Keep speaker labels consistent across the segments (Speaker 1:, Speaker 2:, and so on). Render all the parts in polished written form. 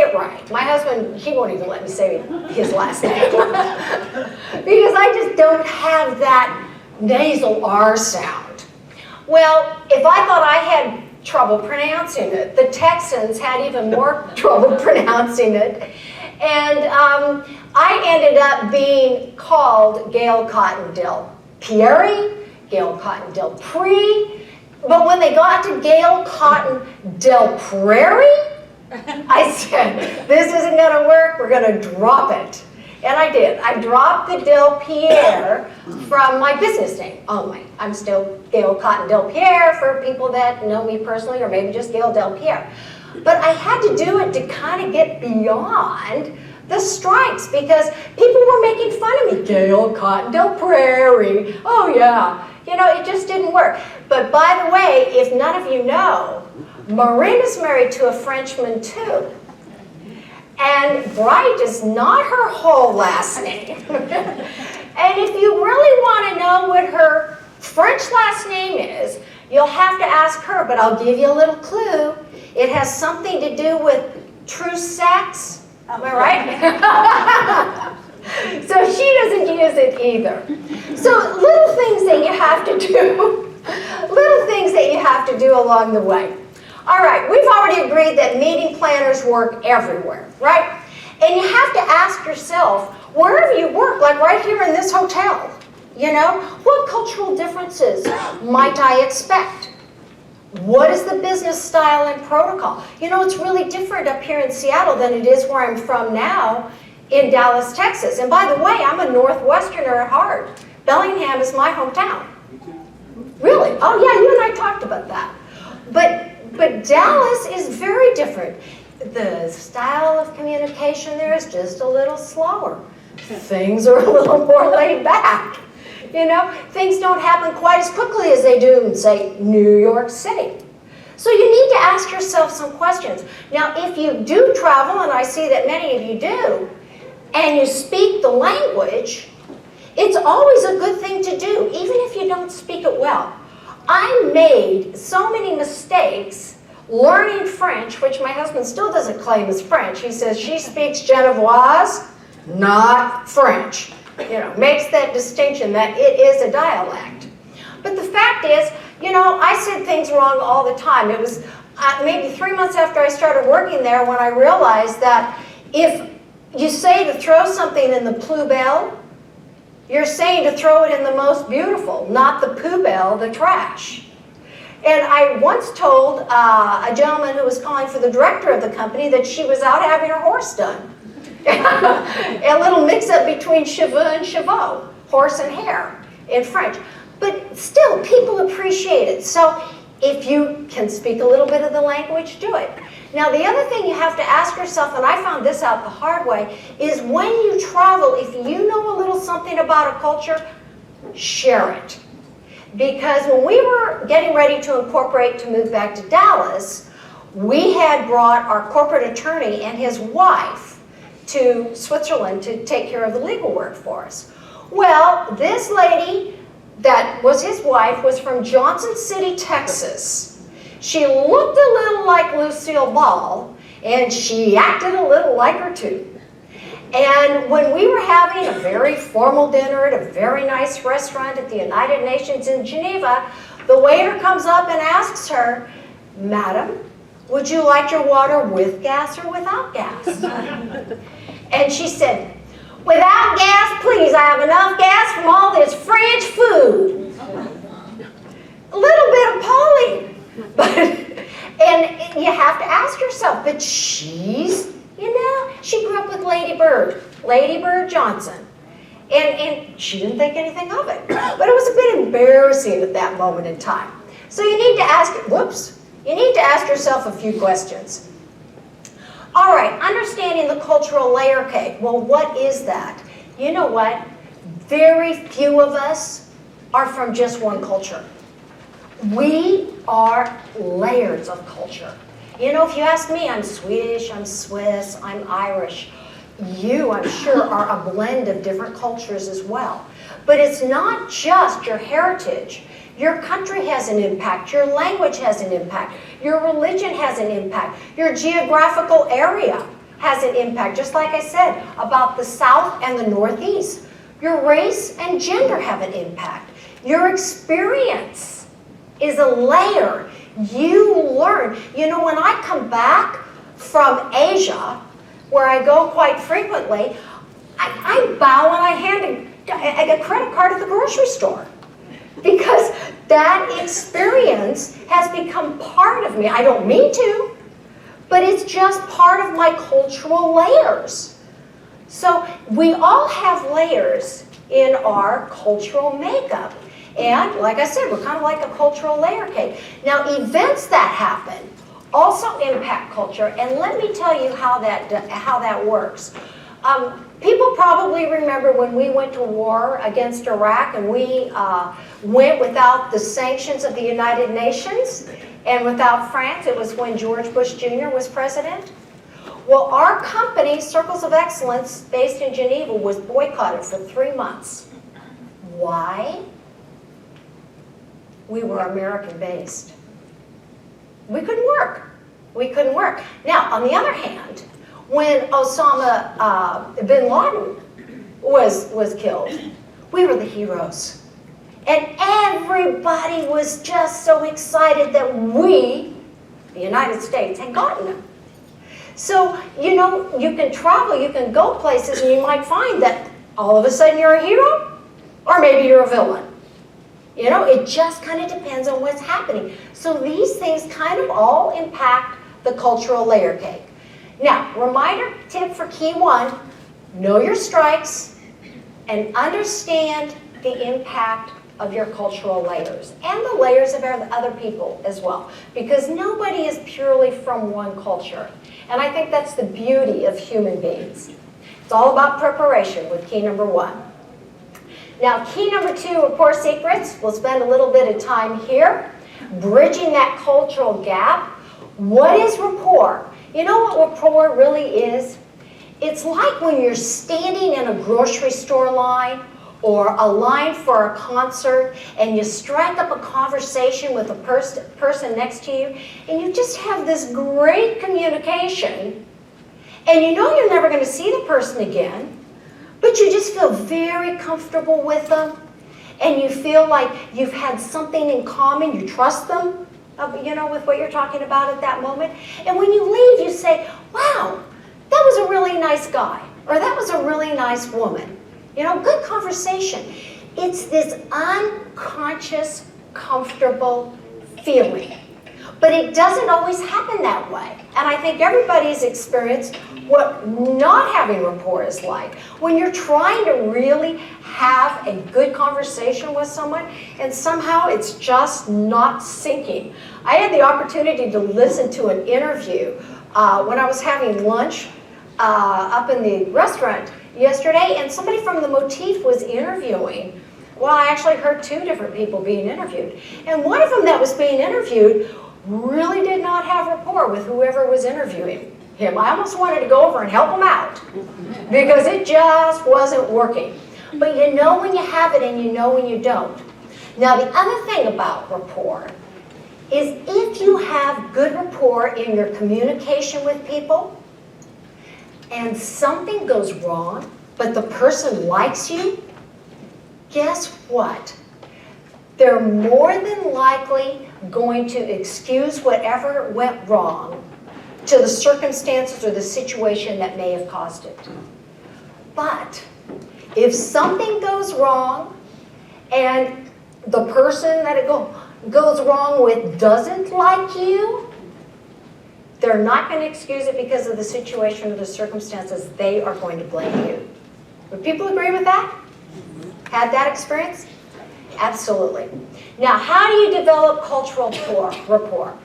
Speaker 1: it right. My husband, he won't even let me say his last name. Because I just don't have that nasal R sound. Well, if I thought I had trouble pronouncing it, the Texans had even more trouble pronouncing it. And I ended up being called Gayle Cotton Del Pieri, Gayle Cotton Del Pree. But when they got to Gayle Cotton Del Prairie, I said, this isn't going to work, we're going to drop it. And I did. I dropped the Del Pierre from my business name only. I'm still Gayle Cotton Del Pierre for people that know me personally, or maybe just Gayle Del Pierre. But I had to do it to kind of get beyond the strikes, because people were making fun of me. Gayle Cotton Del Prairie. Oh yeah. You know, it just didn't work. But by the way, if none of you know, Maureen is married to a Frenchman too. And Bright is not her whole last name. And if you really want to know what her French last name is, you'll have to ask her, but I'll give you a little clue. It has something to do with true sex. Am I right? So she doesn't use it either. So little things that you have to do, little things that you have to do along the way. All right, we've already agreed that meeting planners work everywhere, right? And you have to ask yourself, wherever you work, like right here in this hotel, you know, what cultural differences might I expect? What is the business style and protocol? You know, it's really different up here in Seattle than it is where I'm from now in Dallas, Texas. And by the way, I'm a Northwesterner at heart. Bellingham is my hometown. Really? Oh yeah, you and I talked about that. But Dallas is very different. The style of communication there is just a little slower. Things are a little more laid back. You know, things don't happen quite as quickly as they do in, say, New York City. So you need to ask yourself some questions. Now, if you do travel, and I see that many of you do, and you speak the language, it's always a good thing to do, even if you don't speak it well. I made so many mistakes learning French, which my husband still doesn't claim is French. He says she speaks Genevoise, not French. You know, makes that distinction that it is a dialect. But the fact is, you know, I said things wrong all the time. It was maybe 3 months after I started working there when I realized that if you say to throw something in the poubelle, you're saying to throw it in the most beautiful, not the poubelle, the trash. And I once told a gentleman who was calling for the director of the company that she was out having her horse done. A little mix-up between cheveux and chevaux, horse and hare in French. But still, people appreciate it. So if you can speak a little bit of the language, do it. Now, the other thing you have to ask yourself, and I found this out the hard way, is when you travel, if you know a little something about a culture, share it. Because when we were getting ready to incorporate to move back to Dallas, we had brought our corporate attorney and his wife to Switzerland to take care of the legal work for us. Well, this lady that was his wife was from Johnson City, Texas. She looked a little like Lucille Ball, and she acted a little like her too. And when we were having a very formal dinner at a very nice restaurant at the United Nations in Geneva, the waiter comes up and asks her, "Madam, would you like your water with gas or without gas?" And she said, "Without gas, please. I have enough gas from all this French food." A little bit appalling. And you have to ask yourself, but she's, you know, she grew up with Lady Bird Johnson. And she didn't think anything of it. But it was a bit embarrassing at that moment in time. So you need to ask, you need to ask yourself a few questions. All right, understanding the cultural layer cake. Well, what is that? You know what? Very few of us are from just one culture. We are layers of culture. You know, if you ask me, I'm Swedish, I'm Swiss, I'm Irish. You, I'm sure, are a blend of different cultures as well. But it's not just your heritage. Your country has an impact, your language has an impact, your religion has an impact, your geographical area. has an impact, just like I said, about the South and the Northeast. Your race and gender have an impact. Your experience is a layer. You learn. You know, when I come back from Asia, where I go quite frequently, I bow and I get a credit card at the grocery store. Because that experience has become part of me. I don't mean to, but it's just part of my cultural layers. So we all have layers in our cultural makeup. And like I said, we're kind of like a cultural layer cake. Now, events that happen also impact culture, and let me tell you how that works. People probably remember when we went to war against Iraq, and we went without the sanctions of the United Nations and without France. It was when George Bush Jr. was president. Well, our company, Circles of Excellence, based in Geneva, was boycotted for 3 months. Why? We were American-based. We couldn't work. We couldn't work. Now, on the other hand, when Osama bin Laden was killed, we were the heroes. And everybody was just so excited that we, the United States, had gotten him. So, you know, you can travel, you can go places, and you might find that all of a sudden you're a hero, or maybe you're a villain. You know, it just kind of depends on what's happening. So these things kind of all impact the cultural layer cake. Now, reminder, tip for key 1, know your strikes and understand the impact of your cultural layers and the layers of other people as well, because nobody is purely from one culture. And I think that's the beauty of human beings. It's all about preparation with key number 1. Now, key number 2, Rapport Secrets. We'll spend a little bit of time here, bridging that cultural gap. What is rapport? You know what rapport really is? It's like when you're standing in a grocery store line or a line for a concert, and you strike up a conversation with a person next to you, and you just have this great communication, and you know you're never going to see the person again, but you just feel very comfortable with them, and you feel like you've had something in common, you trust them, you know, with what you're talking about at that moment. And when you leave, you say, wow, that was a really nice guy, or that was a really nice woman. You know, good conversation. It's this unconscious, comfortable feeling. But it doesn't always happen that way. And I think everybody's experienced what not having rapport is like. When you're trying to really have a good conversation with someone, and somehow it's just not sinking. I had the opportunity to listen to an interview when I was having lunch up in the restaurant yesterday, and somebody from the Motif was interviewing. Well, I actually heard 2 different people being interviewed. And one of them that was being interviewed really did not have rapport with whoever was interviewing him. I almost wanted to go over and help him out because it just wasn't working. But you know when you have it and you know when you don't. Now, the other thing about rapport is if you have good rapport in your communication with people and something goes wrong, but the person likes you, guess what? They're more than likely going to excuse whatever went wrong to the circumstances or the situation that may have caused it. But if something goes wrong and the person that it goes wrong with doesn't like you, they're not going to excuse it because of the situation or the circumstances. They are going to blame you. Would people agree with that? Had that experience? Absolutely. Now, how do you develop cultural rapport?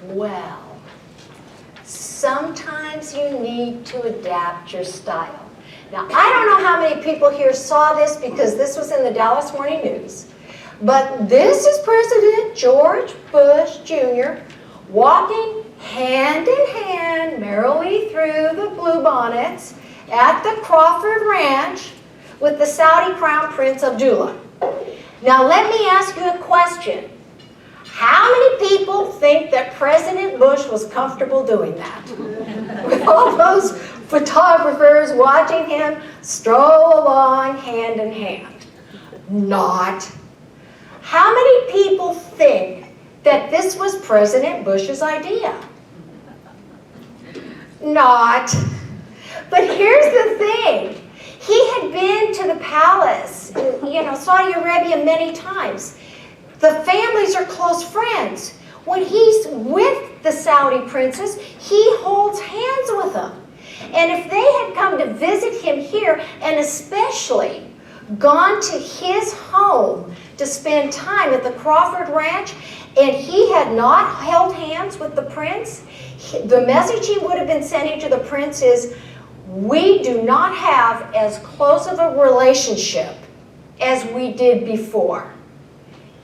Speaker 1: Well, sometimes you need to adapt your style. Now, I don't know how many people here saw this because this was in the Dallas Morning News, but this is President George Bush Jr. walking hand in hand merrily through the Bluebonnets at the Crawford Ranch with the Saudi Crown Prince Abdullah. Now let me ask you a question. How many people think that President Bush was comfortable doing that? With all those photographers watching him stroll along hand in hand? Not. How many people think that this was President Bush's idea? Not. But here's the thing. He had been to the palace, Saudi Arabia many times. The families are close friends. When he's with the Saudi princess, he holds hands with them. And if they had come to visit him here, and especially gone to his home to spend time at the Crawford Ranch, and he had not held hands with the prince, the message he would have been sending to the prince is, we do not have as close of a relationship as we did before.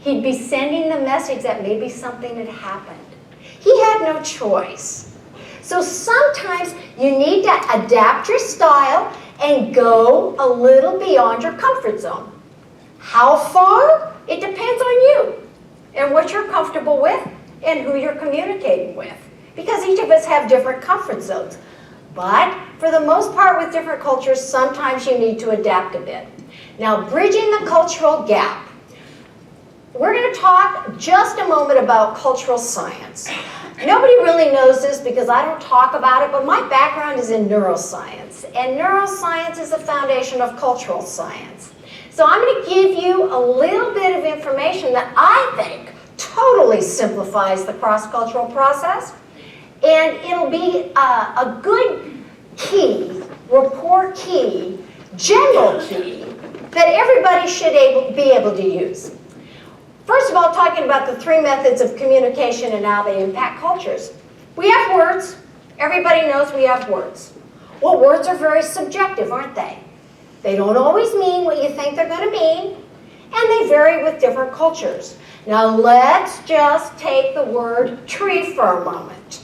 Speaker 1: He'd be sending the message that maybe something had happened. He had no choice. So sometimes you need to adapt your style and go a little beyond your comfort zone. How far? It depends on you and what you're comfortable with and who you're communicating with. Because each of us have different comfort zones. But for the most part with different cultures, sometimes you need to adapt a bit. Now, bridging the cultural gap. We're going to talk just a moment about cultural science. Nobody really knows this because I don't talk about it, but my background is in neuroscience. And neuroscience is the foundation of cultural science. So I'm going to give you a little bit of information that I think totally simplifies the cross-cultural process. And it'll be a good key, rapport key, general key, that everybody should be able to use. First of all, talking about the 3 methods of communication and how they impact cultures. We have words. Everybody knows we have words. Well, words are very subjective, aren't they? They don't always mean what you think they're going to mean, and they vary with different cultures. Now, let's just take the word tree for a moment.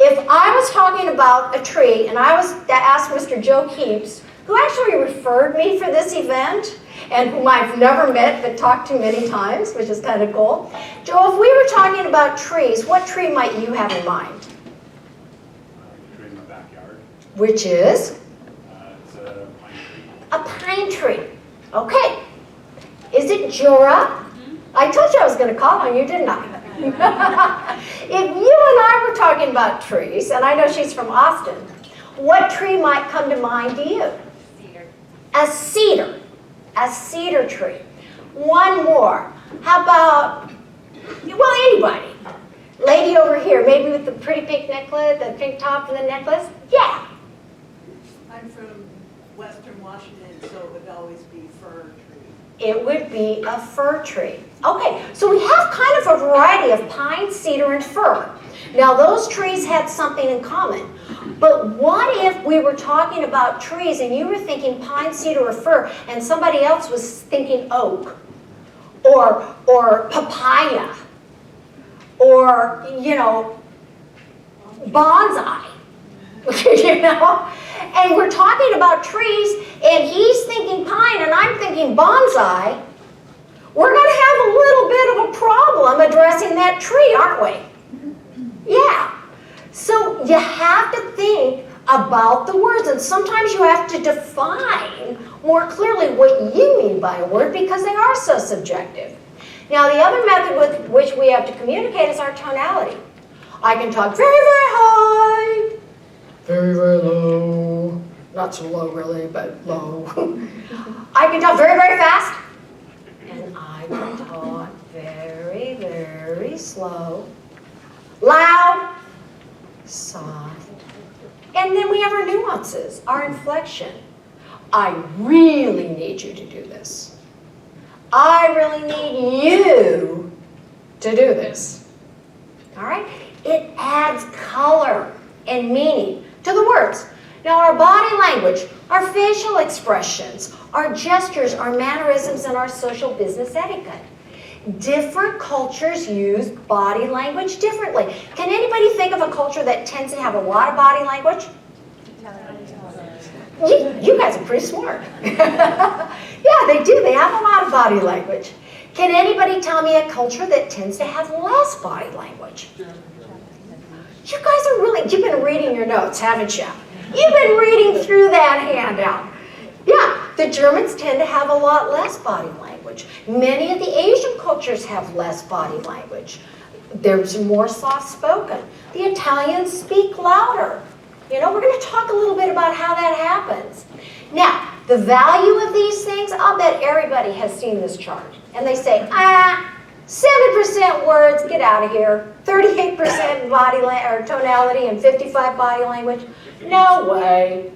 Speaker 1: If I was talking about a tree, and I was asked Mr. Joe Keeps, who actually referred me for this event, and whom I've never met but talked to many times, which is kind of cool. Joe, if we were talking about trees, what tree might you have in mind?
Speaker 2: A tree in my backyard.
Speaker 1: Which is?
Speaker 2: It's a pine tree.
Speaker 1: A pine tree. Okay. Is it Jura? I told you I was going to call on you, didn't I? If you and I were talking about trees, and I know she's from Austin, what tree might come to mind to you?
Speaker 3: Cedar.
Speaker 1: A cedar. A cedar tree. One more. How about, well, anybody. Lady over here, maybe with the pretty pink necklace, the pink top and the necklace. Yeah.
Speaker 3: I'm from Western Washington, so it would always be fir tree.
Speaker 1: It would be a fir tree. Okay, so we have kind of a variety of pine, cedar, and fir. Now, those trees had something in common. But what if we were talking about trees and you were thinking pine, cedar, or fir, and somebody else was thinking oak, or papaya, or, bonsai, And we're talking about trees, and he's thinking pine, and I'm thinking bonsai. We're going to have a little bit of a problem addressing that tree, aren't we? Yeah. So you have to think about the words, and sometimes you have to define more clearly what you mean by a word because they are so subjective. Now, the other method with which we have to communicate is our tonality. I can talk very, very high, very, very low, not so low really, but low. I can talk very, very fast, and I can talk very, very slow, loud, soft. And then we have our nuances, our inflection. I really need you to do this. I really need you to do this. All right? It adds color and meaning to the words. Now, our body language, our facial expressions, our gestures, our mannerisms, and our social business etiquette. Different cultures use body language differently. Can anybody think of a culture that tends to have a lot of body language? You guys are pretty smart. Yeah, they do. They have a lot of body language. Can anybody tell me a culture that tends to have less body language? You guys are really, you've been reading your notes, haven't you? You've been reading through that handout. Yeah, the Germans tend to have a lot less body language. Many of the Asian cultures have less body language. There's more soft-spoken. The Italians speak louder. You know, we're going to talk a little bit about how that happens. Now, the value of these things, I'll bet everybody has seen this chart. And they say, 7% words, get out of here. 38% body or tonality and 55 body language. No way.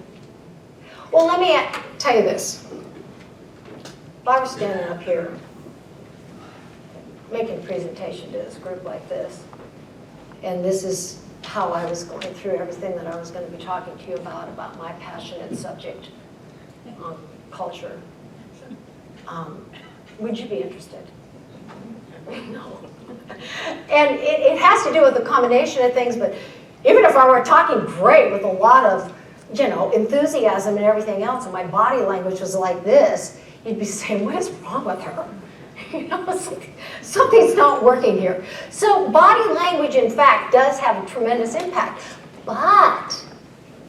Speaker 1: Well, let me tell you this. If I were standing up here making a presentation to this group like this, and this is how I was going through everything that I was going to be talking to you about my passionate subject on culture, would you be interested? No. And it has to do with a combination of things, but even if I were talking great with a lot of, you know, enthusiasm and everything else, and my body language was like this, you'd be saying, what is wrong with her? You know, something's not working here. So body language, in fact, does have a tremendous impact. But